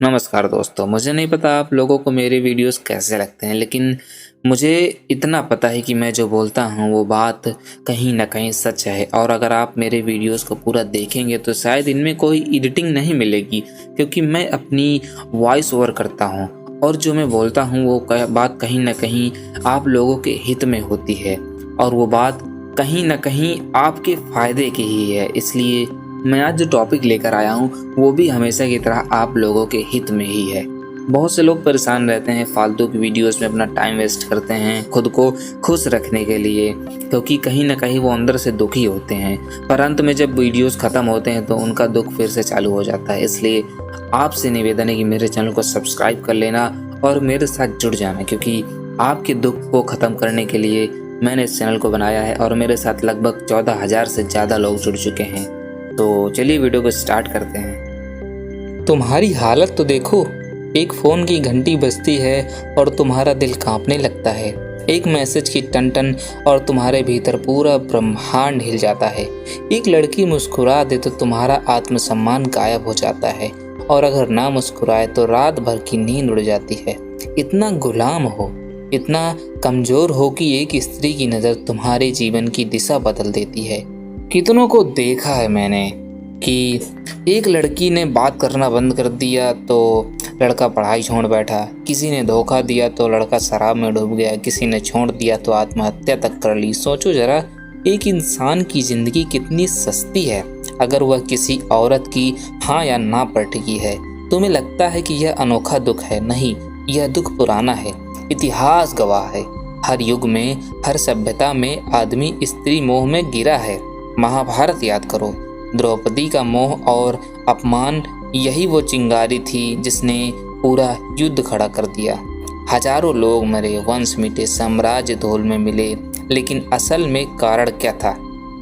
नमस्कार दोस्तों, मुझे नहीं पता आप लोगों को मेरे वीडियोस कैसे लगते हैं, लेकिन मुझे इतना पता है कि मैं जो बोलता हूँ वो बात कहीं न कहीं सच है। और अगर आप मेरे वीडियोस को पूरा देखेंगे तो शायद इनमें कोई एडिटिंग नहीं मिलेगी, क्योंकि मैं अपनी वॉइस ओवर करता हूँ और जो मैं बोलता हूँ वो बात कहीं न कहीं आप लोगों के हित में होती है और वो बात कहीं न कहीं आपके फ़ायदे की ही है। इसलिए मैं आज जो टॉपिक लेकर आया हूँ वो भी हमेशा की तरह आप लोगों के हित में ही है। बहुत से लोग परेशान रहते हैं, फालतू की वीडियोस में अपना टाइम वेस्ट करते हैं खुद को खुश रखने के लिए, क्योंकि कहीं न कहीं वो अंदर से दुखी होते हैं। पर अंत में जब वीडियोस ख़त्म होते हैं तो उनका दुख फिर से चालू हो जाता है। इसलिए आपसे निवेदन है कि मेरे चैनल को सब्सक्राइब कर लेना और मेरे साथ जुड़ जाना, क्योंकि आपके दुख को ख़त्म करने के लिए मैंने इस चैनल को बनाया है और मेरे साथ लगभग 14,000 से ज़्यादा लोग जुड़ चुके हैं। तो चलिए वीडियो को स्टार्ट करते हैं। तुम्हारी हालत तो देखो, एक फ़ोन की घंटी बजती है और तुम्हारा दिल कांपने लगता है। एक मैसेज की टन-टन और तुम्हारे भीतर पूरा ब्रह्मांड हिल जाता है। एक लड़की मुस्कुरा दे तो तुम्हारा आत्मसम्मान गायब हो जाता है और अगर ना मुस्कुराए तो रात भर की नींद उड़ जाती है। इतना गुलाम हो, इतना कमज़ोर हो कि एक स्त्री की नज़र तुम्हारे जीवन की दिशा बदल देती है। कितनों को देखा है मैंने कि एक लड़की ने बात करना बंद कर दिया तो लड़का पढ़ाई छोड़ बैठा, किसी ने धोखा दिया तो लड़का शराब में डूब गया, किसी ने छोड़ दिया तो आत्महत्या तक कर ली। सोचो जरा, एक इंसान की ज़िंदगी कितनी सस्ती है अगर वह किसी औरत की हाँ या ना पर टिकी है। तुम्हें लगता है कि यह अनोखा दुख है? नहीं, यह दुख पुराना है, इतिहास गवाह है। हर युग में, हर सभ्यता में आदमी स्त्री मोह में गिरा है। महाभारत याद करो, द्रौपदी का मोह और अपमान, यही वो चिंगारी थी जिसने पूरा युद्ध खड़ा कर दिया। हजारों लोग मरे, वंश मिटे, साम्राज्य धूल में मिले, लेकिन असल में कारण क्या था?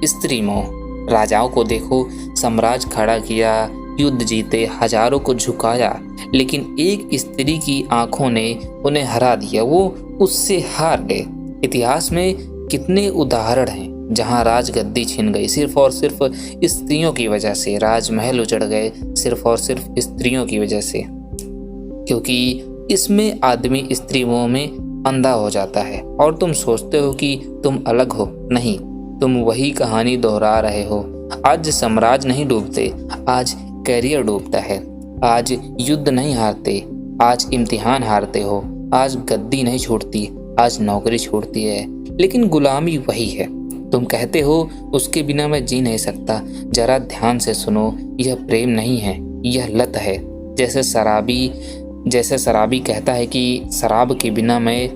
स्त्री मोह। राजाओं को देखो, साम्राज्य खड़ा किया, युद्ध जीते, हजारों को झुकाया, लेकिन एक स्त्री की आंखों ने उन्हें हरा दिया, वो उससे हार गए। इतिहास में कितने उदाहरण हैं जहां राजगद्दी छिन गई सिर्फ और सिर्फ स्त्रियों की वजह से, राजमहल उजड़ गए सिर्फ और सिर्फ स्त्रियों की वजह से, क्योंकि इसमें आदमी स्त्री मोह में अंधा हो जाता है। और तुम सोचते हो कि तुम अलग हो, नहीं, तुम वही कहानी दोहरा रहे हो। आज साम्राज्य नहीं डूबते, आज कैरियर डूबता है। आज युद्ध नहीं हारते, आज इम्तिहान हारते हो। आज गद्दी नहीं छूटती, आज नौकरी छूटती है, लेकिन गुलामी वही है। तुम कहते हो उसके बिना मैं जी नहीं सकता। जरा ध्यान से सुनो, यह प्रेम नहीं है, यह लत है। जैसे शराबी कहता है कि शराब के बिना मैं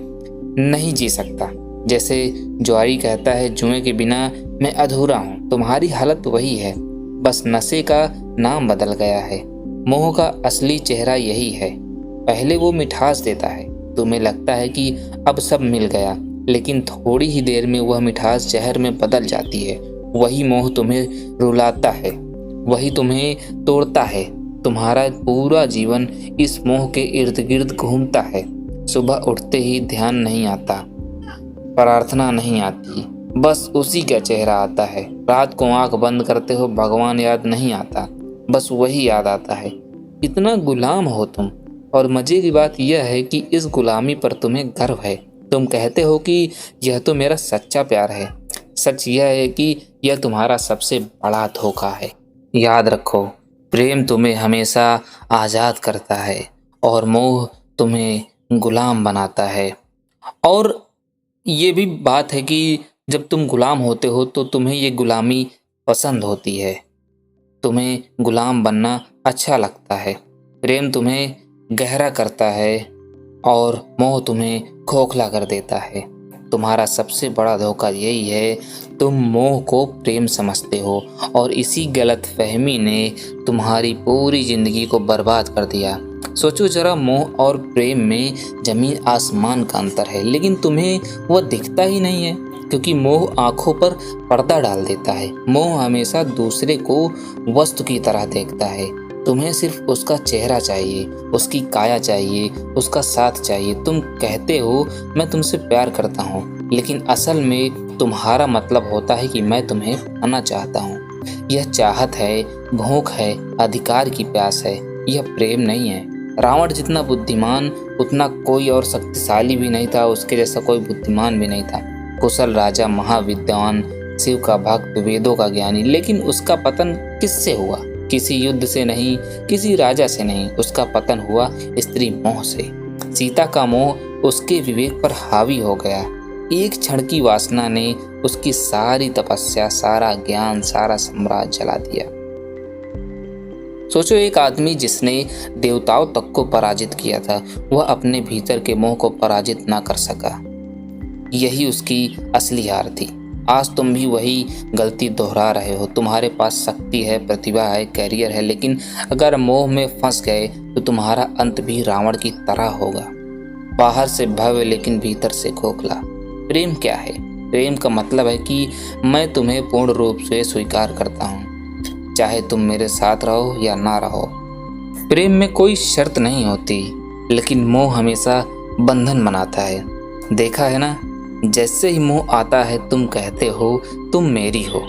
नहीं जी सकता, जैसे जुआरी कहता है जुए के बिना मैं अधूरा हूँ। तुम्हारी हालत वही है, बस नशे का नाम बदल गया है। मोह का असली चेहरा यही है। पहले वो मिठास देता है, तुम्हें लगता है कि अब सब मिल गया, लेकिन थोड़ी ही देर में वह मिठास जहर में बदल जाती है। वही मोह तुम्हें रुलाता है, वही तुम्हें तोड़ता है। तुम्हारा पूरा जीवन इस मोह के इर्द गिर्द घूमता है। सुबह उठते ही ध्यान नहीं आता, प्रार्थना नहीं आती, बस उसी का चेहरा आता है। रात को आंख बंद करते हो, भगवान याद नहीं आता, बस वही याद आता है। इतना गुलाम हो तुम, और मजे की बात यह है कि इस गुलामी पर तुम्हें गर्व है। तुम कहते हो कि यह तो मेरा सच्चा प्यार है। सच यह है कि यह तुम्हारा सबसे बड़ा धोखा है। याद रखो, प्रेम तुम्हें हमेशा आज़ाद करता है और मोह तुम्हें गुलाम बनाता है। और ये भी बात है कि जब तुम गुलाम होते हो तो तुम्हें ये गुलामी पसंद होती है, तुम्हें गुलाम बनना अच्छा लगता है। प्रेम तुम्हें गहरा करता है और मोह तुम्हें खोखला कर देता है। तुम्हारा सबसे बड़ा धोखा यही है, तुम मोह को प्रेम समझते हो और इसी गलतफहमी ने तुम्हारी पूरी जिंदगी को बर्बाद कर दिया। सोचो जरा, मोह और प्रेम में जमीन आसमान का अंतर है, लेकिन तुम्हें वह दिखता ही नहीं है, क्योंकि मोह आंखों पर पर्दा डाल देता है। मोह हमेशा दूसरे को वस्तु की तरह देखता है। तुम्हें सिर्फ उसका चेहरा चाहिए, उसकी काया चाहिए, उसका साथ चाहिए। तुम कहते हो मैं तुमसे प्यार करता हूँ, लेकिन असल में तुम्हारा मतलब होता है कि मैं तुम्हें पाना चाहता हूँ। यह चाहत है, भूख है, अधिकार की प्यास है। यह प्रेम नहीं है। रावण जितना बुद्धिमान उतना कोई और शक्तिशाली भी नहीं था, उसके जैसा कोई बुद्धिमान भी नहीं था। कुशल राजा, महाविद्वान, शिव का भक्त, वेदों का ज्ञानी, लेकिन उसका पतन किससे हुआ? किसी युद्ध से नहीं, किसी राजा से नहीं, उसका पतन हुआ स्त्री मोह से। सीता का मोह उसके विवेक पर हावी हो गया। एक क्षण की वासना ने उसकी सारी तपस्या, सारा ज्ञान, सारा साम्राज्य जला दिया। सोचो, एक आदमी जिसने देवताओं तक को पराजित किया था, वह अपने भीतर के मोह को पराजित ना कर सका। यही उसकी असली हार थी। आज तुम भी वही गलती दोहरा रहे हो। तुम्हारे पास शक्ति है, प्रतिभा है, करियर है, लेकिन अगर मोह में फंस गए तो तुम्हारा अंत भी रावण की तरह होगा। बाहर से भव्य लेकिन भीतर से खोखला। प्रेम क्या है? प्रेम का मतलब है कि मैं तुम्हें पूर्ण रूप से स्वीकार करता हूँ, चाहे तुम मेरे साथ रहो या ना रहो। प्रेम में कोई शर्त नहीं होती, लेकिन मोह हमेशा बंधन बनाता है। देखा है ना, जैसे ही मोह आता है तुम कहते हो तुम मेरी हो।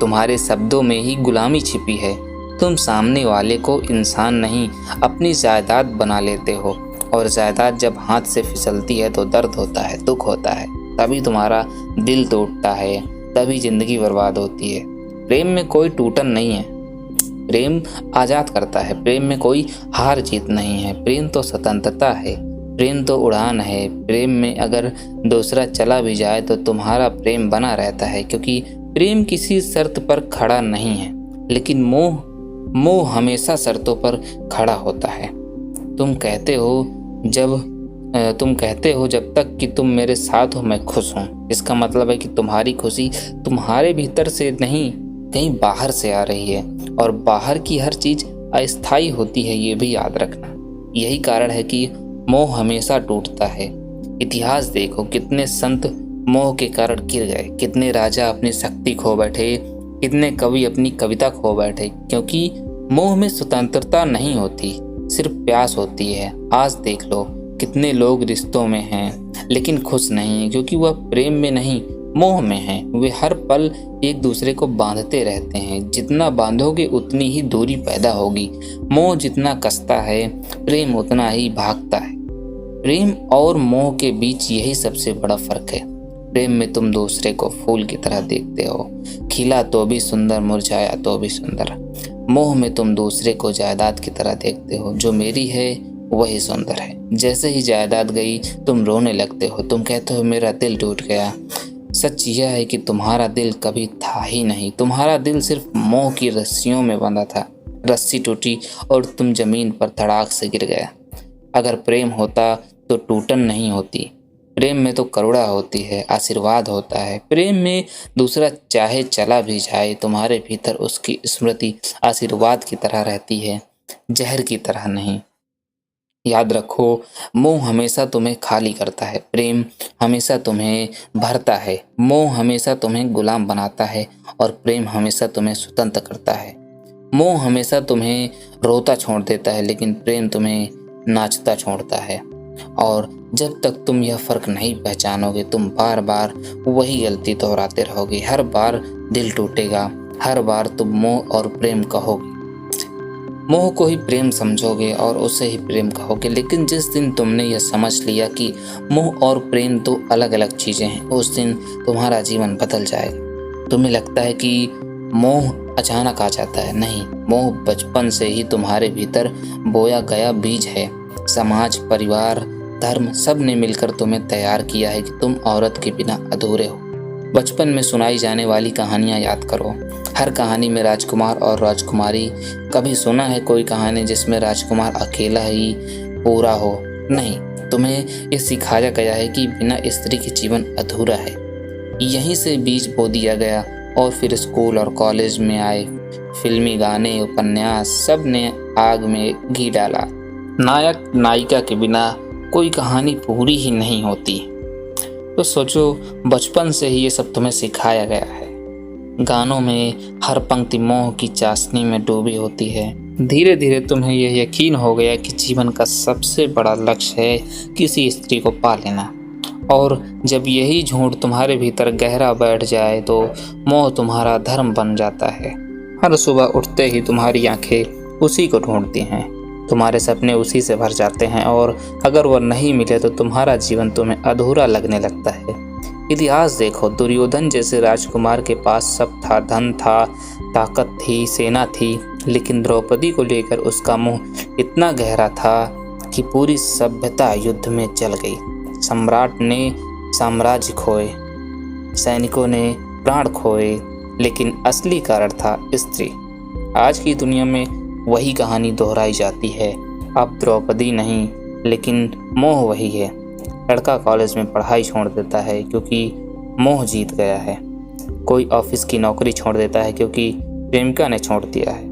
तुम्हारे शब्दों में ही गुलामी छिपी है। तुम सामने वाले को इंसान नहीं, अपनी जायदाद बना लेते हो, और जायदाद जब हाथ से फिसलती है तो दर्द होता है, दुख होता है, तभी तुम्हारा दिल टूटता है, तभी जिंदगी बर्बाद होती है। प्रेम में कोई टूटन नहीं है, प्रेम आजाद करता है। प्रेम में कोई हार जीत नहीं है, प्रेम तो स्वतंत्रता है, प्रेम तो उड़ान है। प्रेम में अगर दूसरा चला भी जाए तो तुम्हारा प्रेम बना रहता है, क्योंकि प्रेम किसी शर्त पर खड़ा नहीं है, लेकिन मोह हमेशा शर्तों पर खड़ा होता है। तुम कहते हो जब तक कि तुम मेरे साथ हो मैं खुश हूँ। इसका मतलब है कि तुम्हारी खुशी तुम्हारे भीतर से नहीं, कहीं बाहर से आ रही है, और बाहर की हर चीज अस्थायी होती है, ये भी याद रखना। यही कारण है कि मोह हमेशा टूटता है। इतिहास देखो, कितने संत मोह के कारण गिर गए, कितने राजा अपनी शक्ति खो बैठे, कितने कवि अपनी कविता खो बैठे, क्योंकि मोह में स्वतंत्रता नहीं होती, सिर्फ प्यास होती है। आज देख लो, कितने लोग रिश्तों में हैं लेकिन खुश नहीं हैं, क्योंकि वह प्रेम में नहीं, मोह में हैं। वे हर पल एक दूसरे को बांधते रहते हैं। जितना बांधोगे उतनी ही दूरी पैदा होगी। मोह जितना कसता है, प्रेम उतना ही भागता है। प्रेम और मोह के बीच यही सबसे बड़ा फर्क है। प्रेम में तुम दूसरे को फूल की तरह देखते हो, खिला तो भी सुंदर, मुरझाया तो भी सुंदर। मोह में तुम दूसरे को जायदाद की तरह देखते हो, जो मेरी है वही सुंदर है। जैसे ही जायदाद गई तुम रोने लगते हो, तुम कहते हो मेरा दिल टूट गया। सच यह है कि तुम्हारा दिल कभी था ही नहीं। तुम्हारा दिल सिर्फ मोह की रस्सियों में बंधा था। रस्सी टूटी और तुम जमीन पर धड़ाक से गिर गया। अगर प्रेम होता तो टूटन नहीं होती। प्रेम में तो करुणा होती है, आशीर्वाद होता है। प्रेम में दूसरा चाहे चला भी जाए, तुम्हारे भीतर उसकी स्मृति आशीर्वाद की तरह रहती है, जहर की तरह नहीं। याद रखो, मोह हमेशा तुम्हें खाली करता है, प्रेम हमेशा तुम्हें भरता है। मोह हमेशा तुम्हें गुलाम बनाता है और प्रेम हमेशा तुम्हें स्वतंत्र करता है। मोह हमेशा तुम्हें रोता छोड़ देता है, लेकिन प्रेम तुम्हें नाचता छोड़ता है। और जब तक तुम यह फर्क नहीं पहचानोगे, तुम बार बार वही गलती दोहराते रहोगे। हर बार दिल टूटेगा, हर बार तुम मोह और प्रेम कहोगे, मोह को ही प्रेम समझोगे और उसे ही प्रेम कहोगे। लेकिन जिस दिन तुमने यह समझ लिया कि मोह और प्रेम दो अलग अलग चीजें हैं, उस दिन तुम्हारा जीवन बदल जाएगा। तुम्हें लगता है कि मोह अचानक आ जाता है, नहीं, मोह बचपन से ही तुम्हारे भीतर बोया गया बीज है। समाज, परिवार, धर्म सब ने मिलकर तुम्हें तैयार किया है कि तुम औरत के बिना अधूरे हो। बचपन में सुनाई जाने वाली कहानियां याद करो। हर कहानी में राजकुमार और राजकुमारी। कभी सुना है कोई कहानी जिसमें राजकुमार अकेला ही पूरा हो? नहीं, तुम्हें यह सिखाया गया है कि बिना स्त्री के जीवन अधूरा है। यहीं से बीज बो दिया गया और फिर स्कूल और कॉलेज में आए फिल्मी गाने, उपन्यास, सब ने आग में घी डाला। नायक नायिका के बिना कोई कहानी पूरी ही नहीं होती। तो सोचो, बचपन से ही ये सब तुम्हें सिखाया गया है। गानों में हर पंक्ति मोह की चाशनी में डूबी होती है। धीरे धीरे तुम्हें यह यकीन हो गया कि जीवन का सबसे बड़ा लक्ष्य है किसी स्त्री को पा लेना। और जब यही झूठ तुम्हारे भीतर गहरा बैठ जाए तो मोह तुम्हारा धर्म बन जाता है। हर सुबह उठते ही तुम्हारी आंखें उसी को ढूंढती हैं। तुम्हारे सपने उसी से भर जाते हैं और अगर वह नहीं मिले तो तुम्हारा जीवन तुम्हें अधूरा लगने लगता है। इतिहास देखो, दुर्योधन जैसे राजकुमार के पास सब था, धन था, ताकत थी, सेना थी, लेकिन द्रौपदी को लेकर उसका मोह इतना गहरा था कि पूरी सभ्यता युद्ध में जल गई। सम्राट ने साम्राज्य खोए, सैनिकों ने प्राण खोए, लेकिन असली कारण था स्त्री। आज की दुनिया में वही कहानी दोहराई जाती है। अब द्रौपदी नहीं, लेकिन मोह वही है। लड़का कॉलेज में पढ़ाई छोड़ देता है क्योंकि मोह जीत गया है। कोई ऑफिस की नौकरी छोड़ देता है क्योंकि प्रेमिका ने छोड़ दिया है।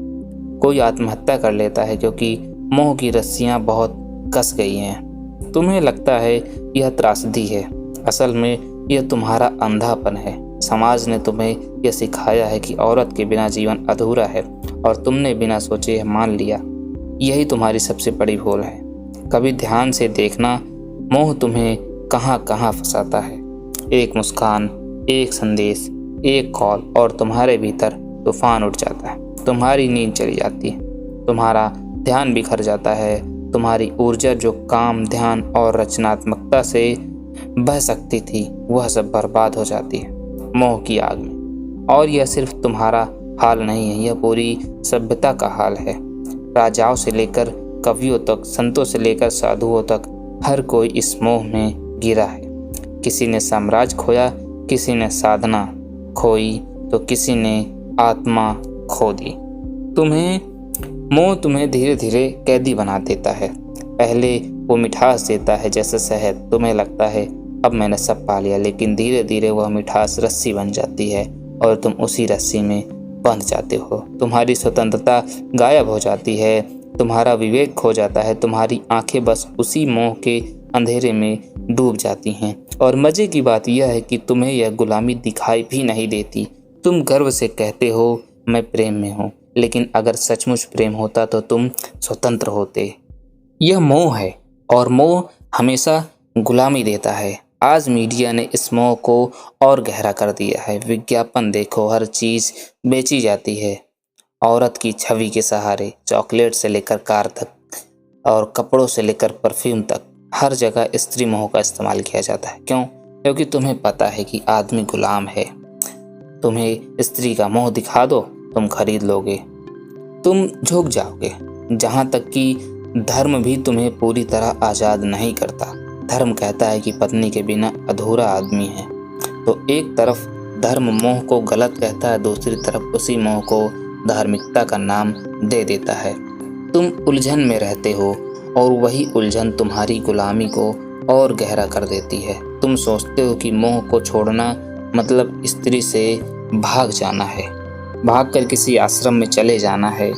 कोई आत्महत्या कर लेता है क्योंकि मोह की रस्सियां बहुत कस गई हैं। तुम्हें लगता है यह त्रासदी है, असल में यह तुम्हारा अंधापन है। समाज ने तुम्हें यह सिखाया है कि औरत के बिना जीवन अधूरा है और तुमने बिना सोचे यह मान लिया। यही तुम्हारी सबसे बड़ी भूल है। कभी ध्यान से देखना, मोह तुम्हें कहाँ कहाँ फंसाता है। एक मुस्कान, एक संदेश, एक कॉल और तुम्हारे भीतर तूफान उठ जाता है। तुम्हारी नींद चली जाती है, तुम्हारा ध्यान बिखर जाता है, तुम्हारी ऊर्जा जो काम, ध्यान और रचनात्मकता से बह सकती थी वह सब बर्बाद हो जाती है मोह की आग में। और यह सिर्फ तुम्हारा हाल नहीं है, यह पूरी सभ्यता का हाल है। राजाओं से लेकर कवियों तक, संतों से लेकर साधुओं तक, हर कोई इस मोह में गिरा है। किसी ने साम्राज्य खोया, किसी ने साधना खोई, तो किसी ने आत्मा खो दी। मोह तुम्हें धीरे धीरे कैदी बना देता है। पहले वो मिठास देता है जैसे शहद, तुम्हें लगता है अब मैंने सब पा लिया, लेकिन धीरे धीरे वह मिठास रस्सी बन जाती है और तुम उसी रस्सी में बंध जाते हो। तुम्हारी स्वतंत्रता गायब हो जाती है, तुम्हारा विवेक खो जाता है, तुम्हारी आंखें बस उसी मोह के अंधेरे में डूब जाती हैं। और मजे की बात यह है कि तुम्हें यह गुलामी दिखाई भी नहीं देती। तुम गर्व से कहते हो मैं प्रेम में हूँ, लेकिन अगर सचमुच प्रेम होता तो तुम स्वतंत्र होते। यह मोह है और मोह हमेशा गुलामी देता है। आज मीडिया ने इस मोह को और गहरा कर दिया है। विज्ञापन देखो, हर चीज़ बेची जाती है औरत की छवि के सहारे। चॉकलेट से लेकर कार तक और कपड़ों से लेकर परफ्यूम तक, हर जगह स्त्री मोह का इस्तेमाल किया जाता है। क्यों? क्योंकि तुम्हें पता है कि आदमी गुलाम है। तुम्हें स्त्री का मोह दिखा दो, तुम खरीद लोगे, तुम झुक जाओगे। जहाँ तक कि धर्म भी तुम्हें पूरी तरह आज़ाद नहीं करता। धर्म कहता है कि पत्नी के बिना अधूरा आदमी है। तो एक तरफ धर्म मोह को गलत कहता है, दूसरी तरफ उसी मोह को धार्मिकता का नाम दे देता है। तुम उलझन में रहते हो और वही उलझन तुम्हारी गुलामी को और गहरा कर देती है। तुम सोचते हो कि मोह को छोड़ना मतलब स्त्री से भाग जाना है, भागकर किसी आश्रम में चले जाना है,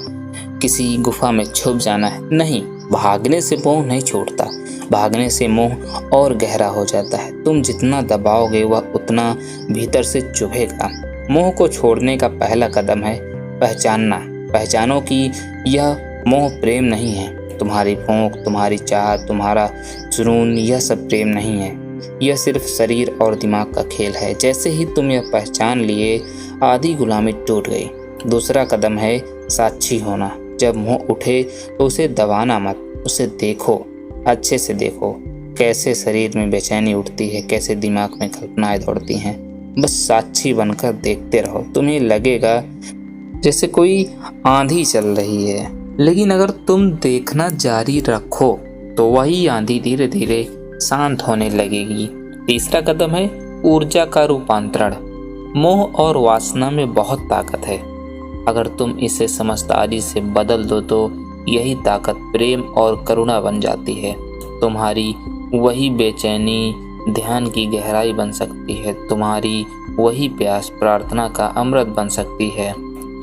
किसी गुफा में छुप जाना है। नहीं, भागने से मोह नहीं छूटता, भागने से मोह और गहरा हो जाता है। तुम जितना दबाओगे वह उतना भीतर से चुभेगा। मोह को छोड़ने का पहला कदम है पहचानना। पहचानो कि यह मोह प्रेम नहीं है। तुम्हारी भूख, तुम्हारी चाह, तुम्हारा जुनून, यह सब प्रेम नहीं है। यह सिर्फ शरीर और दिमाग का खेल है। जैसे ही तुम यह पहचान लिए, आधी गुलामी टूट गई। दूसरा कदम है साक्षी होना। जब मोह उठे तो उसे दबाना मत, उसे देखो, अच्छे से देखो। कैसे शरीर में बेचैनी उठती है, कैसे दिमाग में कल्पनाएं दौड़ती हैं। बस साक्षी बनकर देखते रहो। तुम्हें लगेगा जैसे कोई आंधी चल रही है, लेकिन अगर तुम देखना जारी रखो तो वही आंधी धीरे धीरे शांत होने लगेगी। तीसरा कदम है ऊर्जा का रूपांतरण। मोह और वासना में बहुत ताकत है। अगर तुम इसे समझदारी से बदल दो तो यही ताकत प्रेम और करुणा बन जाती है। तुम्हारी वही बेचैनी ध्यान की गहराई बन सकती है। तुम्हारी वही प्यास प्रार्थना का अमृत बन सकती है।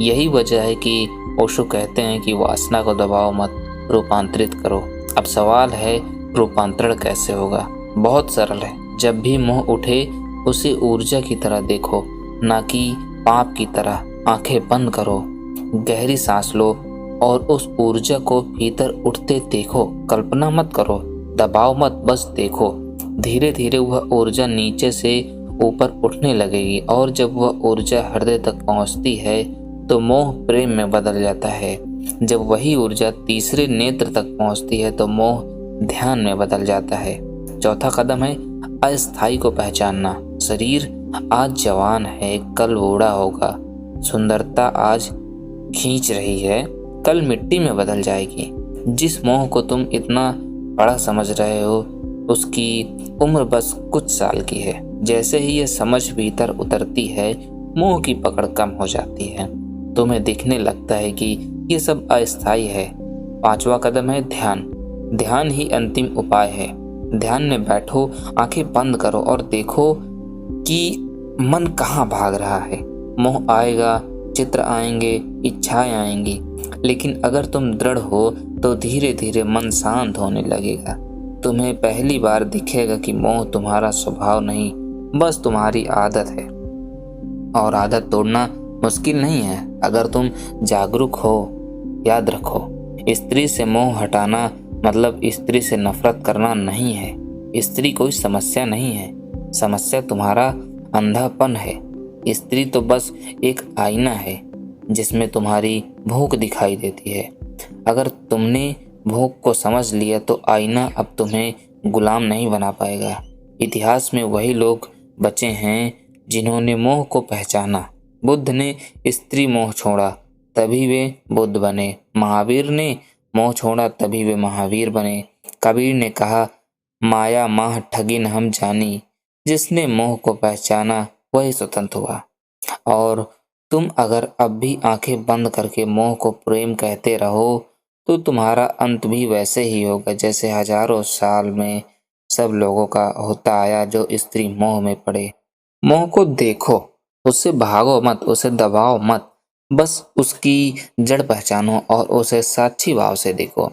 यही वजह है कि ओशो कहते हैं कि वासना को दबाओ मत, रूपांतरित करो। अब सवाल है रूपांतरण कैसे होगा? बहुत सरल है। जब भी मोह उठे उसे ऊर्जा की तरह देखो, ना कि पाप की तरह। आंखें बंद करो, गहरी सांस लो और उस ऊर्जा को भीतर उठते देखो। कल्पना मत करो, दबाव मत, बस देखो। धीरे धीरे वह ऊर्जा नीचे से ऊपर उठने लगेगी और जब वह ऊर्जा हृदय तक पहुंचती है तो मोह प्रेम में बदल जाता है। जब वही ऊर्जा तीसरे नेत्र तक पहुंचती है तो मोह ध्यान में बदल जाता है। चौथा कदम है अस्थाई को पहचानना। शरीर आज जवान है, कल बूढ़ा होगा। सुंदरता आज खींच रही है, कल मिट्टी में बदल जाएगी। जिस मोह को तुम इतना बड़ा समझ रहे हो उसकी उम्र बस कुछ साल की है। जैसे ही ये समझ भीतर उतरती है, मोह की पकड़ कम हो जाती है। तुम्हें दिखने लगता है कि ये सब अस्थायी है। पांचवा कदम है ध्यान। ध्यान ही अंतिम उपाय है। ध्यान में बैठो, आंखें बंद करो और देखो कि मन कहाँ भाग रहा है। मोह आएगा, चित्र आएंगे, इच्छाएं आएंगी, लेकिन अगर तुम दृढ़ हो तो धीरे धीरे मन शांत होने लगेगा। तुम्हें पहली बार दिखेगा कि मोह तुम्हारा स्वभाव नहीं, बस तुम्हारी आदत है। और आदत तोड़ना मुश्किल नहीं है अगर तुम जागरूक हो। याद रखो, स्त्री से मोह हटाना मतलब स्त्री से नफरत करना नहीं है। स्त्री कोई समस्या नहीं है, समस्या तुम्हारा अंधापन है। स्त्री तो बस एक आईना है जिसमें तुम्हारी भूख दिखाई देती है। अगर तुमने भूख को समझ लिया तो आईना अब तुम्हें गुलाम नहीं बना पाएगा। इतिहास में वही लोग बचे हैं जिन्होंने मोह को पहचाना। बुद्ध ने स्त्री मोह छोड़ा, तभी वे बुद्ध बने। महावीर ने मोह छोड़ा, तभी वे महावीर बने। कबीर ने कहा, माया माह ठगिन हम जानी। जिसने मोह को पहचाना वही स्वतंत्र हुआ। और तुम अगर अब भी आंखें बंद करके मोह को प्रेम कहते रहो तो तुम्हारा अंत भी वैसे ही होगा जैसे हजारों साल में सब लोगों का होता आया जो स्त्री मोह में पड़े। मोह को देखो, उससे भागो मत, उसे दबाओ मत, बस उसकी जड़ पहचानो और उसे साक्षी भाव से देखो।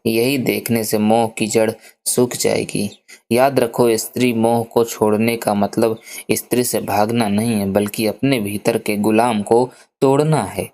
यही देखने से मोह की जड़ सूख जाएगी। याद रखो, स्त्री मोह को छोड़ने का मतलब स्त्री से भागना नहीं है, बल्कि अपने भीतर के गुलाम को तोड़ना है।